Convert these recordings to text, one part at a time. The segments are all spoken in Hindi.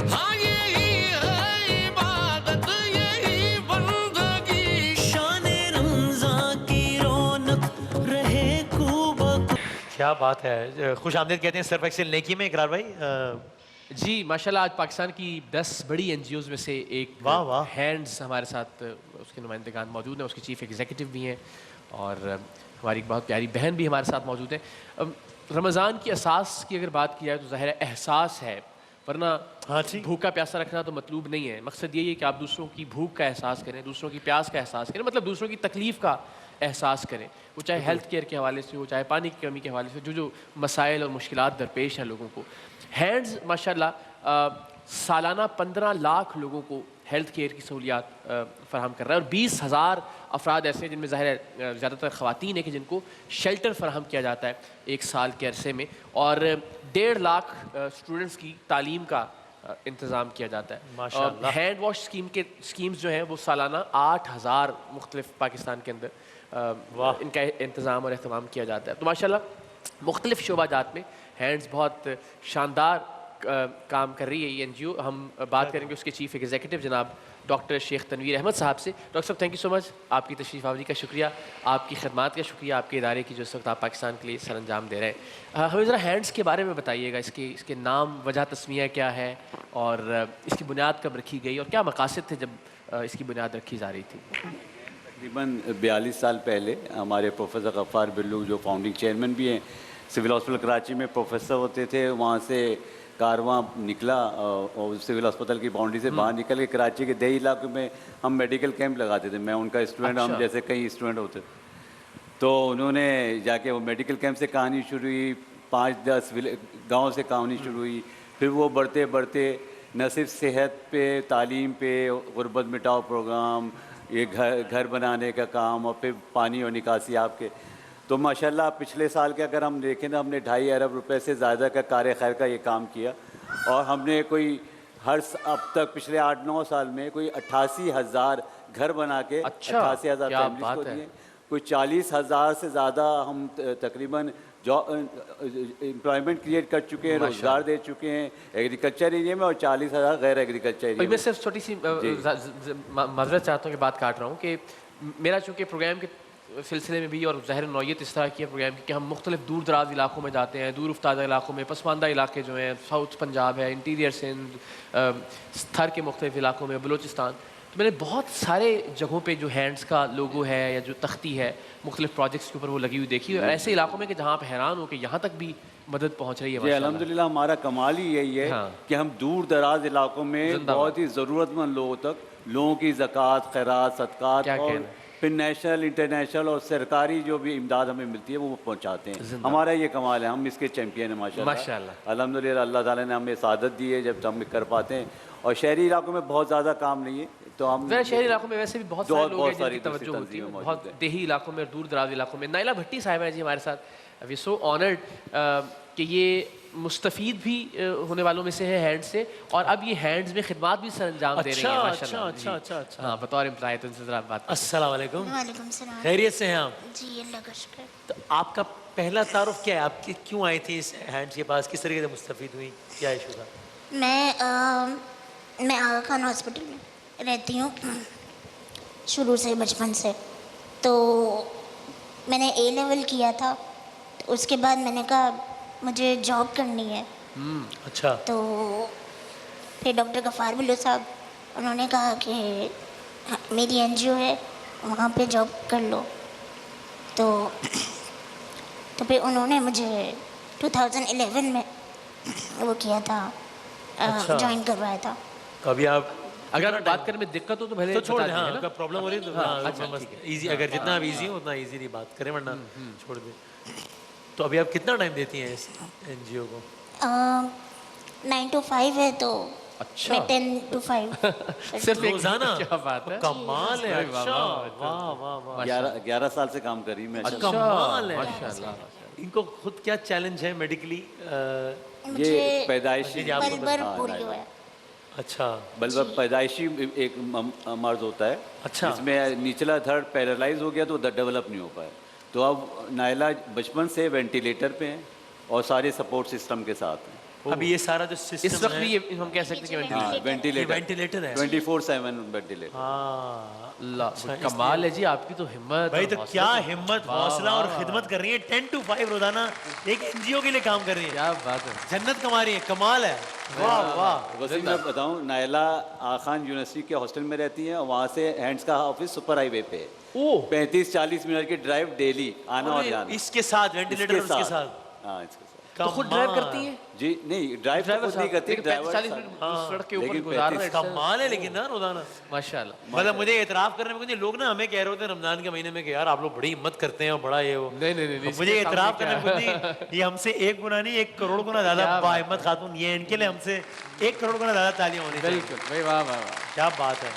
हाँ यही है इबादत, यही बंदगी, शान रमज़ां की रौनक रहे खूब। क्या बात है, खुश आमदीद कहते हैं सिर्फ एक्सेल नेकी में। इकरार भाई जी माशाल्लाह, आज पाकिस्तान की 10 बड़ी एनजीओज़ में से एक वाह वाह। हैंड्स हमारे साथ उसके नुमाइंदगान मौजूद हैं, उसके चीफ एग्जीक्यूटिव भी हैं और हमारी एक बहुत प्यारी बहन भी हमारे साथ मौजूद है। रमज़ान की असास की अगर बात की जाए तो ज़ाहिर है एहसास है, वरना हाँ जी। भूखा प्यासा रखना तो मतलूब नहीं है। मकसद यही है कि आप दूसरों की भूख का एहसास करें, दूसरों की प्यास का एहसास करें, मतलब दूसरों की तकलीफ़ का एहसास करें। वो चाहे हेल्थ केयर के हवाले से हो, चाहे पानी की कमी के हवाले से, जो मसाइल और मुश्किलात दरपेश हैं लोगों को। हैंड्स माशाल्लाह सालाना 15 लाख लोगों को हेल्थ केयर की सहूलियात फ़राहम कर रहा है और 20,000 अफराद ऐसे हैं जिनमें ज़ाहिर है ज़्यादातर ख़वातीन है कि जिनको शेल्टर फ़राहम किया जाता है एक साल के अरसे में, और 1.5 लाख स्टूडेंट्स की तालीम का इंतज़ाम किया जाता है। माशाल्लाह। हैंड वॉश स्कीम्स जो हैं वो सालाना 8,000 मुख्तलिफ पाकिस्तान के अंदर इनका इंतज़ाम और अहतमाम किया जाता है। तो माशाल्लाह मुख्तलिफ शोबाजात में हैंड्स बहुत शानदार काम कर रही है ये एनजीओ। हम बात करेंगे उसके चीफ एग्जीक्यूटिव जनाब डॉक्टर शेख तनवीर अहमद साहब से। डॉक्टर साहब थैंक यू सो मच, आपकी तशरीफ़ आवरी का शुक्रिया, आपकी खदमात का शुक्रिया, आपके इदारे की जो इस वक्त आप पाकिस्तान के लिए सर अंजाम दे रहे हैं। हमें ज़रा हैंड्स के बारे में बताइएगा, इसके नाम, वजह तस्मिया क्या है और इसकी बुनियाद कब रखी गई और क्या मकासद थे जब इसकी बुनियाद रखी जा रही थी। तकरीबन 42 साल पहले हमारे प्रोफेसर गफ़ार बिल्लू जो फाउंडिंग चेयरमैन भी हैं, सिविल हॉस्पिटल कराची में प्रोफेसर होते थे, वहाँ से कारवां निकला और सिविल अस्पताल की बाउंड्री से बाहर निकल के कराची के देही इलाके में हम मेडिकल कैंप लगाते थे। मैं उनका स्टूडेंट, हम जैसे कई स्टूडेंट होते। तो उन्होंने जाके वो मेडिकल कैंप से कहानी शुरू हुई, 5-10 गाँव से कहानी शुरू हुई, फिर वो बढ़ते बढ़ते न सिर्फ सेहत पे, तालीम पे, गुर्बत मिटाओ प्रोग्राम, ये घर बनाने का काम और फिर पानी और निकासी आपके। तो माशाल्लाह पिछले साल के अगर हम देखें ना, हमने 2.5 अरब रुपए से ज़्यादा का कार्य खैर का ये काम किया और हमने कोई अब तक पिछले 8-9 साल में कोई 88,000 घर बना के 88,000 फैमिलीज को दिए। कोई 40,000 से ज़्यादा हम तकरीबन एम्प्लॉयमेंट क्रिएट कर चुके हैं, रोज़गार दे चुके हैं एग्रीकल्चर एरिया में और 40,000 गैर एग्रीकल्चर एरिया में। मैं सिर्फ छोटी सी माजरत चाहता हूँ कि बात काट रहा हूँ कि मेरा चूँकि प्रोग्राम के सिलसिले में भी और ज़ाहिर नौयत इस तरह की है प्रोग्राम की कि हम मुख्तलिफ दूर दराज इलाकों में जाते हैं, दूर उफ्तादा इलाकों में, पसमानदा इलाके जो हैं, साउथ पंजाब है, इंटीरियर सिंध, थर के मुख्तलिफ इलाकों में, बलूचिस्तान। तो मैंने बहुत सारे जगहों पे जो हैंड्स का लोगो है या जो तख्ती है मुख्तलिफ प्रोजेक्ट्स के ऊपर वो लगी हुई देखी, और ऐसे इलाकों में कि जहाँ आप हैरान हो कि यहाँ तक भी मदद पहुँच रही है। जी अल्हम्दुलिल्लाह, हमारा कमाल ही यही है कि हम दूर दराज इलाकों में बहुत ही ज़रूरतमंद लोगों तक लोगों की ज़कात, खैरात, सदक़ात और फिर नेशनल, इंटरनेशनल और सरकारी जो भी इमदाद हमें मिलती है वो पहुंचाते हैं। हमारा ये कमाल है, हम इसके चैंपियन हैं माशाल्लाह। अल्हम्दुलिल्लाह, अल्लाह ताला ने हमें सादत दी है जब हम कर पाते हैं। और शहरी इलाकों में बहुत ज़्यादा काम नहीं है, तो हम शहरी इलाकों में वैसे भी बहुत सारे लोग हैं जिनकी तवज्जो होती है, बहुत देही इलाकों में और दूर दराज इलाकों में। नाइला भट्टी साहिबा हैं जी हमारे साथ। वी सो ऑनर्ड कि ये मुस्तफ़ीद भी होने वालों में से है हैंड से, और अब ये हैंड्स में खिदमत भी सर अंजाम दे रही है माशाल्लाह। अच्छा हाँ, बतौर एम्प्लॉय तो उनसे ज़रा बात। अस्सलाम वालेकुम। वालेकुम सलाम। खैरियत से हैं आप? जी अल्लाह का शुक्र। तो आपका पहला तारुफ क्या है, आपकी क्यों आई थी इस हैंड्स के पास, किस तरीके से मुस्तफ़ीद हुई, क्या इशू था? मैं आगा खान हॉस्पिटल में रहती हूँ शुरू से, बचपन से। तो मैंने A लेवल किया था, तो उसके बाद मैंने कहा मुझे जॉब करनी है। अच्छा। तो फिर डॉक्टर गफ़ार बिल्लू साहब उन्होंने कहा कि मेरी एनजीओ है, वहाँ पे जॉब कर लो। तो फिर उन्होंने मुझे 2011 में वो किया था, ज्वाइन करवाया था। तो अभी आप अगर बात करने में दिक्कत हो तो भले तो छोड़ दें। हाँ, अगर प्रॉब्लम हो रही है तो इजी, अगर जितना आप इजी हो उतना इजीली बात करें, वरना छोड़ दें। तो अभी आप कितना टाइम देती हैं इस एनजीओ को? 9 to 5 है, तो अच्छा, मैं 10 to 5 सिर्फ रोजाना? क्या बात है, कमाल है। अच्छा, वाह वाह वाह। 11 साल से काम कर रही मैं। कमाल है माशाल्लाह। इनको खुद क्या चैलेंज है मेडिकली? ये पैदाइशी पूरी हुआ है। अच्छा, बल्कि पैदाइशी एक मर्ज होता है। अच्छा, इसमें निचला धड़ पैरालाइज हो गया तो डेवलप नहीं हो पाया। तो अब नायला बचपन से वेंटिलेटर पे हैं और सारे सपोर्ट सिस्टम के साथ हैं। अभी ये सारा जो इस सिस्टम वक्त है भी ये हम कह सकते हैं कि हाँ ये वेंटिलेटर वेंटिलेटर है 24/7 वेंटिलेटर। हाँ अल्लाह कमाल है जी आपकी तो हिम्मत भाई और तो हौसला क्या तो- हिम्मत वाह, हौसला और वाह, खिदमत कर रही है 10 to 5 रोजाना एक एनजीओ के लिए काम कर रही है क्या बात है। जन्नत कमा रही है कमाल है वाह वाह वसीम मैं बताऊं नायला आखान यूनिवर्सिटी के हॉस्टल में रहती हैं और वहाँ से हैंड्स का ऑफिस सुपर हाईवे पे है। ओह 35-40 मिनट की ड्राइव डेली आना और जाना। इसके साथ वेंटिलेटर इसके उसके साथ साथ हाँ इसके साथ तो खुद ड्राइव करती है जी नहीं ड्राइव तो खुद नहीं करती ड्राइवर 40 मिनट सड़क के ऊपर लेकिन गुजार रहे हैं कमाल है लेकिन ना रोजाना माशाल्लाह। मतलब मुझे एतराफ करने में कुछ नहीं, लोग ना हमें कह रहे होते हैं रमजान के महीने में कि यार आप लोग बड़ी हिम्मत करते हैं और बड़ा ये वो नहीं नहीं नहीं मुझे इसके सामने एतराफ करने क्या में कुछ नहीं, ये हमसे 1 गुना नहीं 1 करोड़ गुना ज्यादा क्या बात बाहिम्मत खातून ये इनके लिए हमसे 1 करोड़ गुना ज्यादा तालियां होनी चाहिए। बिल्कुल भाई वाह वाह वाह क्या बात है।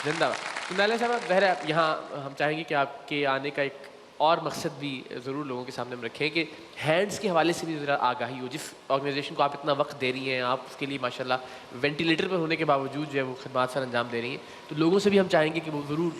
जिंदाबाद। तो नायला साहब बहर यहाँ हम चाहेंगे कि आपके आने का एक और मकसद भी ज़रूर लोगों के सामने हम रखें कि हैंड्स के हवाले से भी ज़रा आगाही हो। जिस ऑर्गेनाइजेशन को आप इतना वक्त दे रही हैं आप उसके लिए माशाल्लाह वेंटिलेटर पर होने के बावजूद जो है वो खदमात सर अंजाम दे रही हैं, तो लोगों से भी हम चाहेंगे कि वो ज़रूर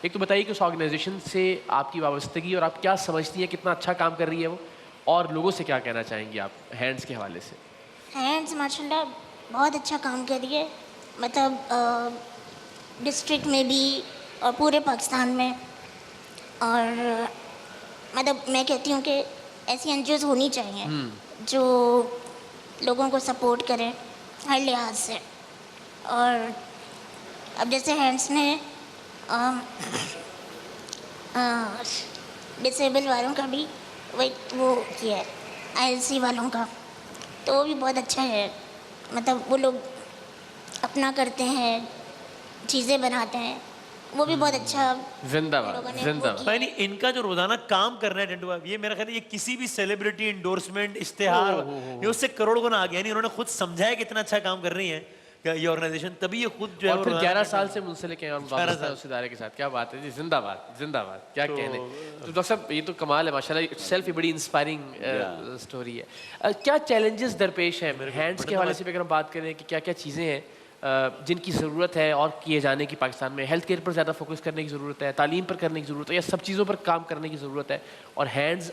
एक तो बताइए कि उस ऑर्गेनाइजेशन से आपकी वाबस्तगी और आप क्या समझती हैं कितना अच्छा काम कर रही है वो, और लोगों से क्या कहना चाहेंगी आप हैंड्स के हवाले से। हैंड्स माशाल्लाह बहुत अच्छा काम कर रही है, मतलब डिस्ट्रिक्ट में भी और पूरे पाकिस्तान में। और मतलब मैं कहती हूँ कि ऐसी एनजीओज होनी चाहिए जो लोगों को सपोर्ट करें हर लिहाज से। और अब जैसे हैंड्स ने डिसेबल वालों का भी वही वो किया है, आईएलसी वालों का, तो वो भी बहुत अच्छा है। मतलब वो लोग अपना करते हैं, चीज़ें बनाते हैं, वो भी बहुत अच्छा जिंदाबाद लोगों ने वो जिंदाबाद। भाई नहीं इनका जो रोजाना काम करना है टेंटू ये मेरा ख्याल है ये किसी भी सेलिब्रिटी इंडोर्समेंट इश्तेहार ये उससे करोड़ गुना आ गया नहीं। उन्होंने खुद समझा है कितना अच्छा काम कर रही है ये ऑर्गेनाइजेशन, तभी ये खुद जो है और वो फिर रोजाना 11 साल से मुंसलिक हैं और 11 वाबस्ता साल। है उस इदारे के साथ। क्या बात है जी, जिंदाबाद जिंदाबाद। क्या कहने। तो डॉक्टर साहब ये तो कमाल है माशाल्लाह, सेल्फ ही बड़ी इंस्पायरिंग स्टोरी है। क्या चैलेंजेस दरपेश हैं हैंड्स के हवाले से भी अगर हम बात करें कि क्या क्या चीज़ें हैं जिनकी ज़रूरत है और किए जाने की पाकिस्तान में? हेल्थ केयर पर ज़्यादा फोकस करने की ज़रूरत है, तालीम पर करने की ज़रूरत है, या सब चीज़ों पर काम करने की ज़रूरत है? और हैंड्स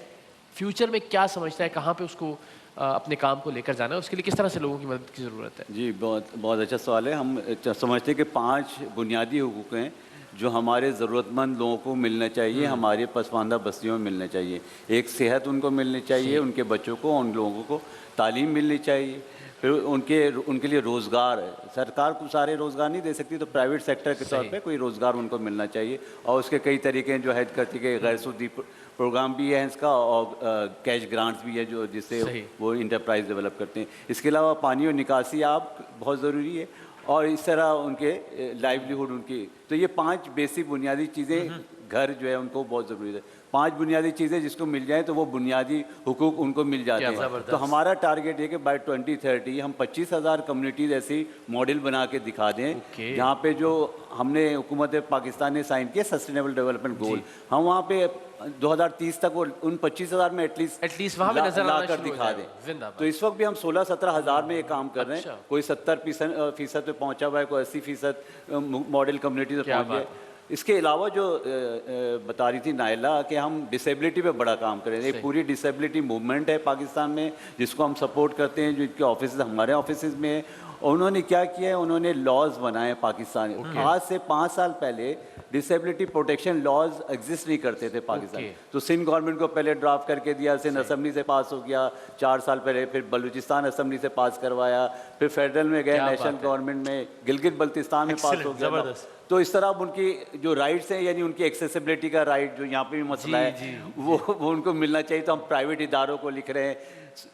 फ्यूचर में क्या समझता है, कहाँ पे उसको अपने काम को लेकर जाना है, उसके लिए किस तरह से लोगों की मदद की ज़रूरत है? जी बहुत बहुत अच्छा सवाल है। हम समझते हैं कि 5 बुनियादी हुकूक हैं जो हमारे ज़रूरतमंद लोगों को मिलना चाहिए, हमारे पसमानदा बस्तियों में मिलना चाहिए। एक सेहत उनको मिलनी चाहिए, उनके बच्चों को, उन लोगों को तालीम मिलनी चाहिए, फिर उनके लिए रोज़गार है। सरकार को सारे रोज़गार नहीं दे सकती तो प्राइवेट सेक्टर के तौर पे कोई रोज़गार उनको मिलना चाहिए। और उसके कई तरीके हैं जो हेल्प करती है, गैर सूदी प्रोग्राम भी है इसका और कैश ग्रांट्स भी है जो जिससे वो इंटरप्राइज डेवलप करते हैं। इसके अलावा पानी और निकासी आप बहुत ज़रूरी है और इस तरह उनके लाइवलीहुड उनकी, तो ये 5 बेसिक बुनियादी चीज़ें घर जो है उनको बहुत ज़रूरी है। 5 बुनियादी चीज़ें जिसको मिल जाए तो वो बुनियादी हुकूक उनको मिल जाते हैं। तो हमारा टारगेट है कि बाय 2030 हम 25,000 कम्युनिटीज़ ऐसी मॉडल बना के दिखा दें जहाँ पे जो हमने हुकूमत पाकिस्तान ने साइन किया सस्टेनेबल डेवलपमेंट गोल, हम वहाँ पे 2030 तक वो उन 25,000 में एटलीस्ट वहाँ पे नजर आना कर शुरू हो दिखा जाएगा। दें। जिंदाबाद। तो इस वक्त भी हम 16-17 हज़ार में ये काम कर रहे हैं। कोई 70% पे पहुंचा हुआ है, कोई 80% मॉडल कम्युनिटी से पहुंच गए। इसके अलावा जो बता रही थी नायला कि हम डिसेबिलिटी पे बड़ा काम करें। एक पूरी डिसेबिलिटी मूवमेंट है पाकिस्तान में जिसको हम सपोर्ट करते हैं, जो इनके ऑफिस हमारे ऑफिस में है। उन्होंने क्या किया है, उन्होंने लॉज बनाए पाकिस्तान। आज से 5 साल पहले डिसेबिलिटी प्रोटेक्शन लॉज एग्जिस्ट नहीं करते थे पाकिस्तान। तो सिंध गवर्नमेंट को पहले ड्राफ्ट करके दिया, सिंध असेंबली से पास हो गया 4 साल पहले, फिर बलूचिस्तान असेंबली से पास करवाया, फिर फेडरल में गए, नेशनल गवर्नमेंट में गिलगित बल्तिस्तान में पास हो गया। तो इस तरह अब उनकी जो राइट्स हैं, यानी उनकी एक्सेसिबिलिटी का राइट जो यहाँ पे भी मसला है वो उनको मिलना चाहिए। तो हम प्राइवेट इदारों को लिख रहे हैं।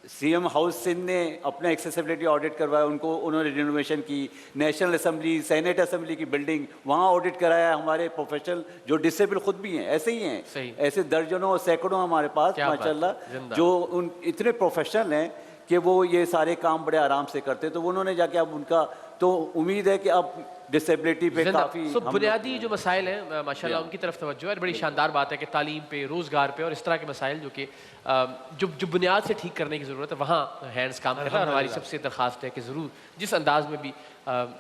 सीएम हाउस सिंध ने अपना एक्सेसिबिलिटी ऑडिट करवाया, उनको उन्होंने रिनोवेशन की। नेशनल असेंबली, सेनेट असेंबली की बिल्डिंग वहाँ ऑडिट कराया। हमारे प्रोफेशनल जो डिसेबल खुद भी हैं ऐसे ही हैं, ऐसे दर्जनों और सैकड़ों हमारे पास माशाल्लाह जो उन इतने प्रोफेशनल हैं कि वो ये सारे काम बड़े आराम से करते। तो उन्होंने जाके अब उनका तो उम्मीद है कि अब डिसेबिलिटी पे जिंदा। काफ़ी So, बुनियादी जो मसाइल हैं माशाल्लाह उनकी तरफ तवज्जो है। बड़ी शानदार बात है कि तालीम पे, रोज़गार पे और इस तरह के मसाइल जो कि जो बुनियाद से ठीक करने की ज़रूरत है, वहाँ हैंड्स काम कर रहा है। और हमारी सबसे दरख्वास्त है कि ज़रूर जिस अंदाज में भी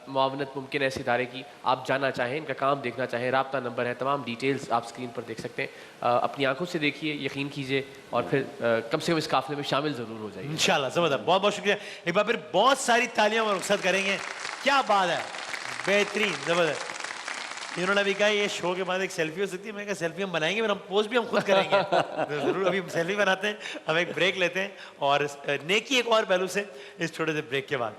मुआवनत मुमकिन है इस इदारे की, आप जानना चाहें, इनका काम देखना चाहें, राब्ता नंबर है, तमाम डिटेल्स आप स्क्रीन पर देख सकते हैं। अपनी आंखों से देखिए, यकीन कीजिए और फिर कम से कम इस काफ़िले में शामिल ज़रूर हो जाइए। इंशाल्लाह, ज़बरदस्त, बहुत बहुत शुक्रिया। एक बार फिर बहुत सारी तालियां और रुखसत करेंगे। क्या बात है, बेहतरीन, ज़बरदस्त। इन्होंने अभी कहा ये शो के बाद एक सेल्फी हो सकती है। मैंने कहा सेल्फी हम बनाएंगे, पर हम पोस्ट भी हम खुद करेंगे। तो ज़रूर अभी हम सेल्फी बनाते हैं, हम एक ब्रेक लेते हैं और नेकी एक और पहलू से इस छोटे से ब्रेक के बाद।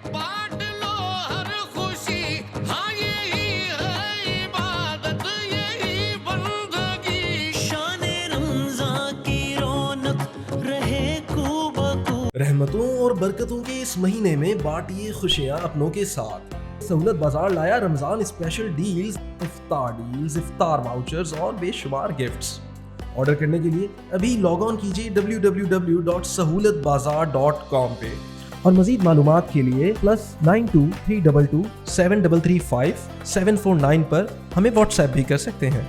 बांट लो हर खुशी, हाँ यही है इबादत, यही बंदगी। शाने रमजान की रौनक रहे खूबकू। रहमतों और बरकतों के इस महीने में बांटिए खुशियां अपनों के साथ। सहूलत बाजार लाया रमजान स्पेशल डील्स, इफ्तार वाउचर्स और बेशुमार गिफ्ट्स। ऑर्डर करने के लिए अभी लॉग ऑन कीजिए www.sahulatbazaar.com पे और मजीद मालूमात के लिए +92 322 7335 749 पर हमें व्हाट्सएप भी कर सकते हैं।